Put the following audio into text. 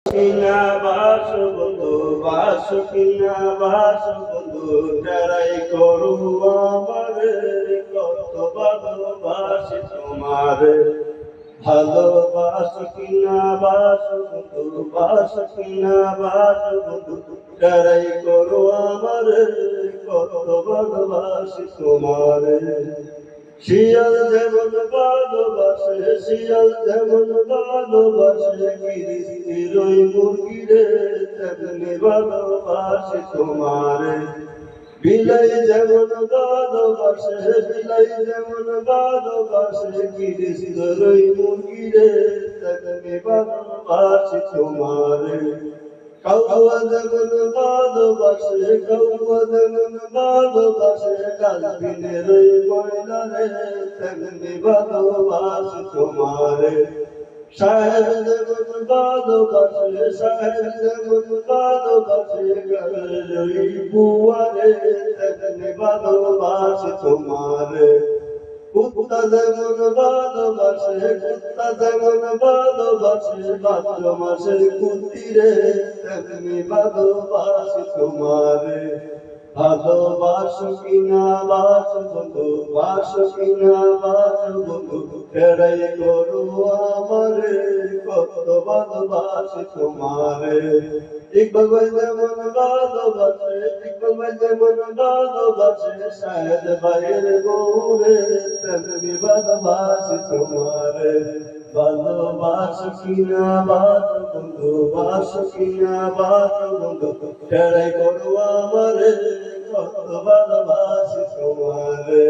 কিনা বাস বন্ধু বাস কিনা বাস বন্ধু যারাই করু আমারে কত ভালোবাসি তোমারে ভালোবাস কিনা বাস বন্ধু বাস কিনা বাস বন্ধু যারাই করু আমারে কত ভালোবাসি তোমারে শিয়াল যেমন ভালোবাসে শিয়াল যেমন ভালোবাসে গিরিস্তির ওই মুরগিরে তেমনি ভালোবাসে তোমারে বিলাই যেমন ভালোবাসে বিলাই যেমন ভালোবাসে গিরিস্তির ওই মুরগিরে তেমনি ভালোবাসে তোমারে কাউয়া যেমন ভালোবাসে কাউয়া যেমন ভালোবাসে ডালফিনের ওই ময়নারে তেমনি ভালোবাসে তোমারে সাহেব যেমন ভালোবাসে সাহেব যেমন ভালোবাসে গালের ওই বুয়ারে তেমনি ভালোবাসে তোমারে কুত্তা যেমন ভালোবাসে কুত্তা যেমন ভালোবাসে ভাদ্র মাসের কুতিরে তেমনি ভালোবাসি তোমারে ভালোবাসো কিনা বাস বন্ধু বাসো কিনা বাস বন্ধু এড়াই করু আমারে কত ভালোবাসি তোমারে ইকবাল ভাই যেমন ভালোবাসে ইকবাল ভাই যেমন ভালোবাসে শাহেদ ভাইয়ের বউরে তেমনি ভালোবাসি তোমারে ভালোবাসো কিনা বাস বন্ধু বাসো কিনা বাস বন্ধু এড়াই করু আমারে কত ভালোবাসি তোমারে।